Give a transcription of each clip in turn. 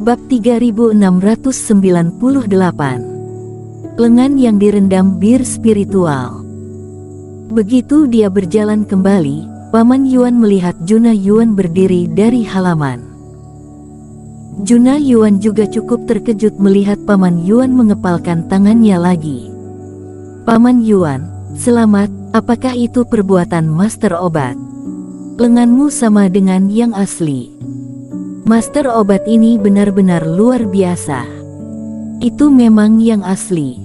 Bab 3698. Lengan yang direndam bir spiritual. Begitu dia berjalan kembali, Paman Yuan melihat Junna Yuan berdiri dari halaman. Junna Yuan juga cukup terkejut melihat Paman Yuan mengepalkan tangannya lagi. Paman Yuan, selamat, apakah itu perbuatan master obat? Lenganmu sama dengan yang asli. Master obat ini benar-benar luar biasa. Itu memang yang asli.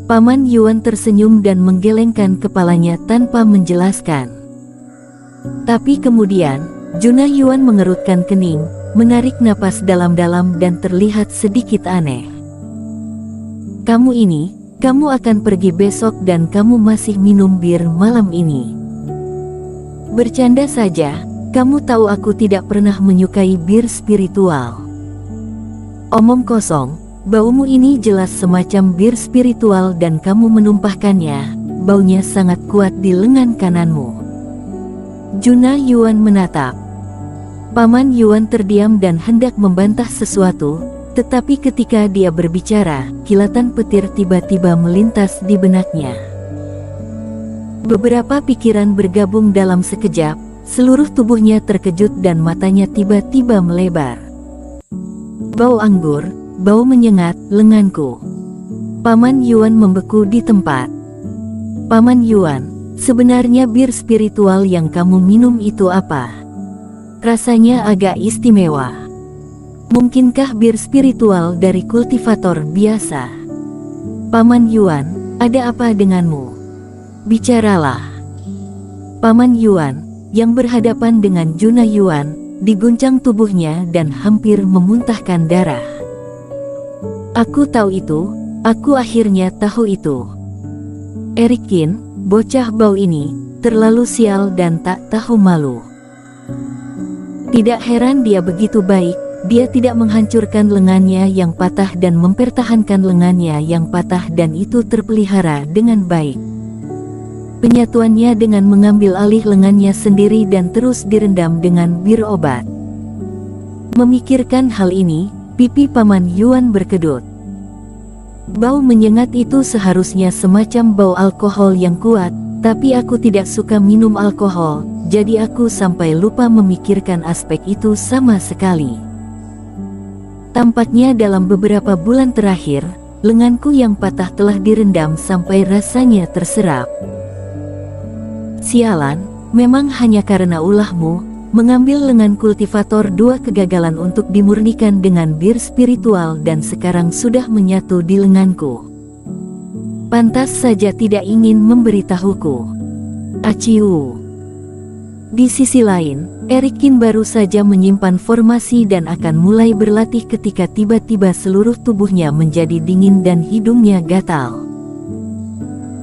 Paman Yuan tersenyum dan menggelengkan kepalanya tanpa menjelaskan. Tapi kemudian, Junna Yuan mengerutkan kening, menarik napas dalam-dalam dan terlihat sedikit aneh. Kamu akan pergi besok dan kamu masih minum bir malam ini. Bercanda saja, kamu tahu aku tidak pernah menyukai bir spiritual. Omong kosong. Baumu ini jelas semacam bir spiritual dan kamu menumpahkannya, baunya sangat kuat di lengan kananmu. Junna Yuan menatap. Paman Yuan terdiam dan hendak membantah sesuatu, tetapi ketika dia berbicara, kilatan petir tiba-tiba melintas di benaknya. Beberapa pikiran bergabung dalam sekejap, seluruh tubuhnya terkejut dan matanya tiba-tiba melebar. Bau anggur, bau menyengat lenganku. Paman Yuan membeku di tempat. Paman Yuan, sebenarnya bir spiritual yang kamu minum itu apa? Rasanya agak istimewa. Mungkinkah bir spiritual dari kultivator biasa? Paman Yuan, ada apa denganmu? Bicaralah. Paman Yuan, yang berhadapan dengan Junna Yuan, diguncang tubuhnya dan hampir memuntahkan darah. Aku tahu itu, aku akhirnya tahu itu. Erikin, bocah bau ini, terlalu sial dan tak tahu malu. Tidak heran dia begitu baik, dia tidak menghancurkan lengannya yang patah dan mempertahankan lengannya yang patah dan itu terpelihara dengan baik. Penyatuannya dengan mengambil alih lengannya sendiri dan terus direndam dengan bir obat. Memikirkan hal ini, pipi Paman Yuan berkedut. Bau menyengat itu seharusnya semacam bau alkohol yang kuat, tapi aku tidak suka minum alkohol, jadi aku sampai lupa memikirkan aspek itu sama sekali. Tampaknya dalam beberapa bulan terakhir, lenganku yang patah telah direndam sampai rasanya terserap. Sialan, memang hanya karena ulahmu, mengambil lengan kultivator 2 kegagalan untuk dimurnikan dengan bir spiritual dan sekarang sudah menyatu di lenganku. Pantas saja tidak ingin memberitahuku. Aciu. Di sisi lain, Erikin baru saja menyimpan formasi dan akan mulai berlatih ketika tiba-tiba seluruh tubuhnya menjadi dingin dan hidungnya gatal.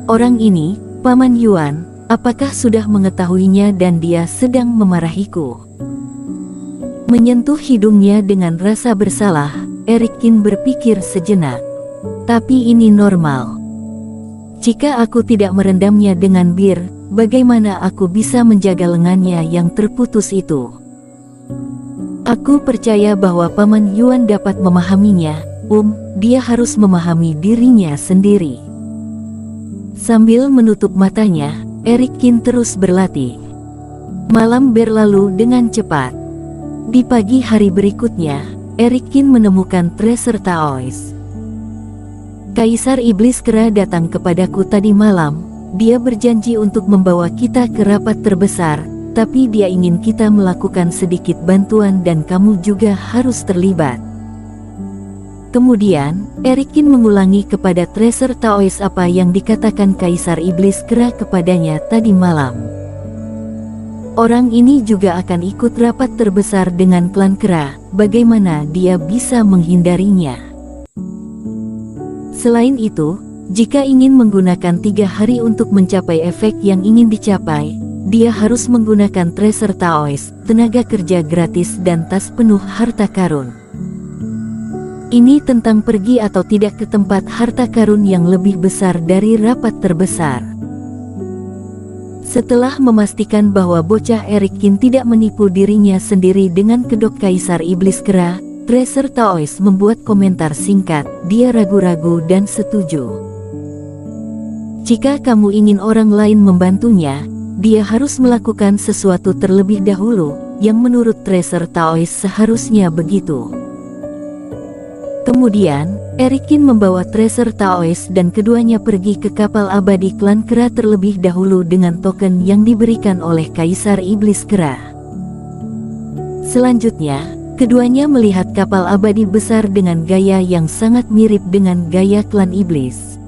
Orang ini, Paman Yuan, apakah sudah mengetahuinya dan dia sedang memarahiku? Menyentuh hidungnya dengan rasa bersalah, Erikin berpikir sejenak. Tapi ini normal. Jika aku tidak merendamnya dengan bir, bagaimana aku bisa menjaga lengannya yang terputus itu? Aku percaya bahwa Paman Yuan dapat memahaminya, dia harus memahami dirinya sendiri. Sambil menutup matanya, Erikin terus berlatih. Malam berlalu dengan cepat. Di pagi hari berikutnya, Erikin menemukan Treasure Taois. Kaisar Iblis Kera datang kepadaku tadi malam. Dia berjanji untuk membawa kita ke rapat terbesar, tapi dia ingin kita melakukan sedikit bantuan dan kamu juga harus terlibat. Kemudian, Erikin mengulangi kepada Treasure Taois apa yang dikatakan Kaisar Iblis Kera kepadanya tadi malam. Orang ini juga akan ikut rapat terbesar dengan klan Kera, bagaimana dia bisa menghindarinya? Selain itu, jika ingin menggunakan 3 hari untuk mencapai efek yang ingin dicapai, dia harus menggunakan Treasure Taois, tenaga kerja gratis dan tas penuh harta karun. Ini tentang pergi atau tidak ke tempat harta karun yang lebih besar dari rapat terbesar. Setelah memastikan bahwa bocah Erikin tidak menipu dirinya sendiri dengan kedok Kaisar Iblis Kera, Tracer Taois membuat komentar singkat, dia ragu-ragu dan setuju. Jika kamu ingin orang lain membantunya, dia harus melakukan sesuatu terlebih dahulu, yang menurut Tracer Taois seharusnya begitu. Kemudian, Erikin membawa Tracer Taois dan keduanya pergi ke kapal abadi klan kera terlebih dahulu dengan token yang diberikan oleh Kaisar Iblis Kera. Selanjutnya, keduanya melihat kapal abadi besar dengan gaya yang sangat mirip dengan gaya klan iblis.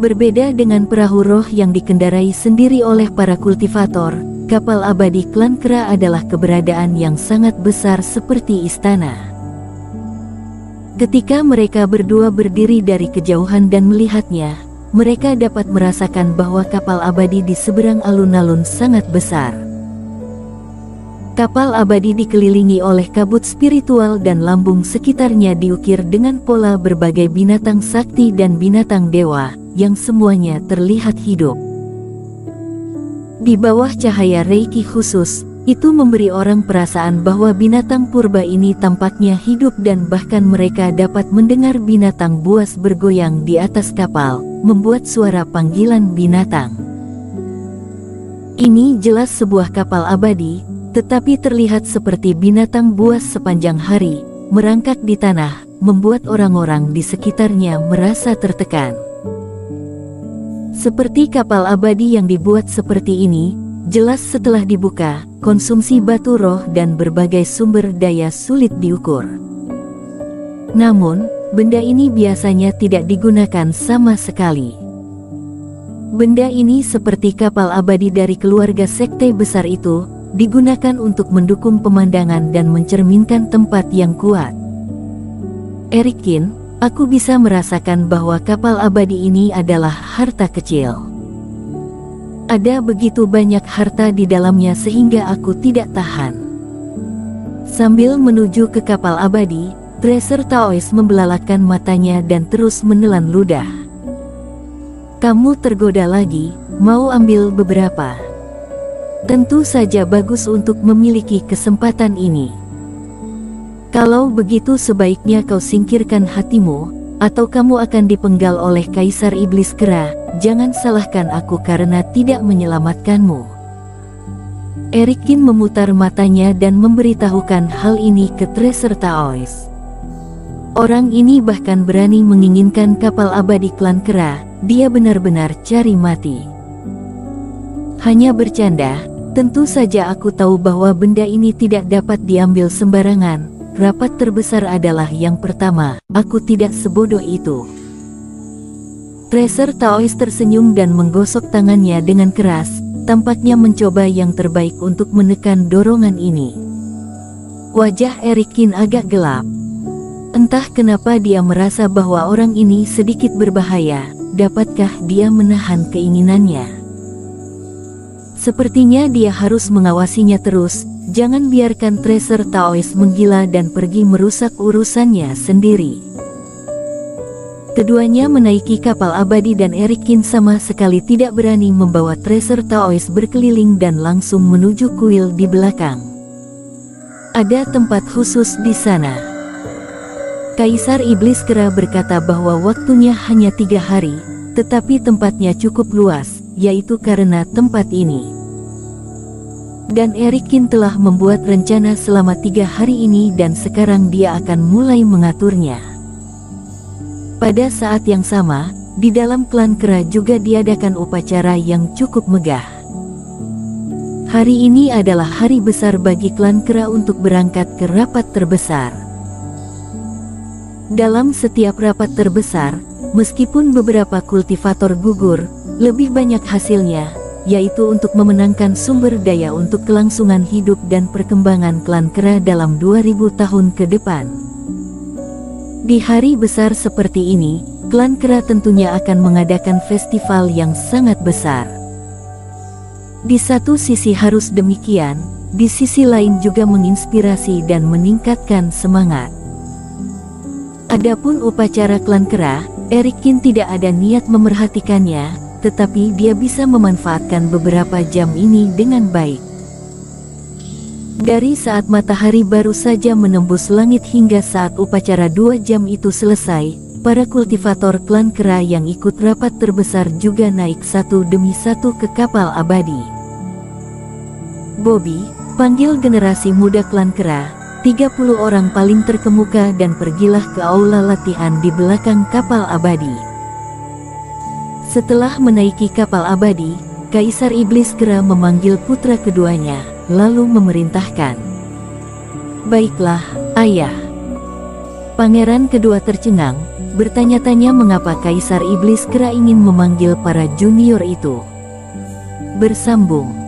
Berbeda dengan perahu roh yang dikendarai sendiri oleh para kultivator, kapal abadi klan kera adalah keberadaan yang sangat besar seperti istana. Ketika mereka berdua berdiri dari kejauhan dan melihatnya, mereka dapat merasakan bahwa kapal abadi di seberang alun-alun sangat besar. Kapal abadi dikelilingi oleh kabut spiritual dan lambung sekitarnya diukir dengan pola berbagai binatang sakti dan binatang dewa, yang semuanya terlihat hidup. Di bawah cahaya Reiki khusus, itu memberi orang perasaan bahwa binatang purba ini tampaknya hidup dan bahkan mereka dapat mendengar binatang buas bergoyang di atas kapal, membuat suara panggilan binatang. Ini jelas sebuah kapal abadi, tetapi terlihat seperti binatang buas sepanjang hari, merangkak di tanah, membuat orang-orang di sekitarnya merasa tertekan. Seperti kapal abadi yang dibuat seperti ini, jelas setelah dibuka, konsumsi batu roh dan berbagai sumber daya sulit diukur. Namun, benda ini biasanya tidak digunakan sama sekali. Benda ini seperti kapal abadi dari keluarga sekte besar itu, digunakan untuk mendukung pemandangan dan mencerminkan tempat yang kuat. Erikin, aku bisa merasakan bahwa kapal abadi ini adalah harta kecil. Ada begitu banyak harta di dalamnya sehingga aku tidak tahan. Sambil menuju ke kapal abadi, Tracer Taois membelalakan matanya dan terus menelan ludah. Kamu tergoda lagi, mau ambil beberapa? Tentu saja bagus untuk memiliki kesempatan ini. Kalau begitu sebaiknya kau singkirkan hatimu, atau kamu akan dipenggal oleh Kaisar Iblis Kera. Jangan salahkan aku karena tidak menyelamatkanmu. Erikin memutar matanya dan memberitahukan hal ini ke Tracer Taois. Orang ini bahkan berani menginginkan kapal abadi klan kera, dia benar-benar cari mati. Hanya bercanda, tentu saja aku tahu bahwa benda ini tidak dapat diambil sembarangan. Rapat terbesar adalah yang pertama, aku tidak sebodoh itu. Tracer Taois tersenyum dan menggosok tangannya dengan keras, tampaknya mencoba yang terbaik untuk menekan dorongan ini. Wajah Erikin agak gelap. Entah kenapa dia merasa bahwa orang ini sedikit berbahaya, dapatkah dia menahan keinginannya? Sepertinya dia harus mengawasinya terus, jangan biarkan Tracer Taois menggila dan pergi merusak urusannya sendiri. Keduanya menaiki kapal abadi dan Erikin sama sekali tidak berani membawa Tracer Taois berkeliling dan langsung menuju kuil di belakang. Ada tempat khusus di sana. Kaisar Iblis Kera berkata bahwa waktunya hanya 3 hari, tetapi tempatnya cukup luas, yaitu karena tempat ini. Dan Erikin telah membuat rencana selama 3 hari ini dan sekarang dia akan mulai mengaturnya. Pada saat yang sama, di dalam klan kera juga diadakan upacara yang cukup megah. Hari ini adalah hari besar bagi klan kera untuk berangkat ke rapat terbesar. Dalam setiap rapat terbesar, meskipun beberapa kultivator gugur, lebih banyak hasilnya, yaitu untuk memenangkan sumber daya untuk kelangsungan hidup dan perkembangan klan kera dalam 2000 tahun ke depan. Di hari besar seperti ini, klan kera tentunya akan mengadakan festival yang sangat besar. Di satu sisi harus demikian, di sisi lain juga menginspirasi dan meningkatkan semangat. Adapun upacara klan kera, Erikin tidak ada niat memerhatikannya, tetapi dia bisa memanfaatkan beberapa jam ini dengan baik. Dari saat matahari baru saja menembus langit hingga saat upacara 2 jam itu selesai, para kultivator klan kera yang ikut rapat terbesar juga naik satu demi satu ke kapal abadi. Bobby, panggil generasi muda klan kera, 30 orang paling terkemuka dan pergilah ke aula latihan di belakang kapal abadi. Setelah menaiki kapal abadi, Kaisar Iblis Kera memanggil putra keduanya, lalu memerintahkan. "Baiklah, ayah." Pangeran kedua tercengang, bertanya-tanya mengapa Kaisar Iblis Kera ingin memanggil para junior itu. Bersambung.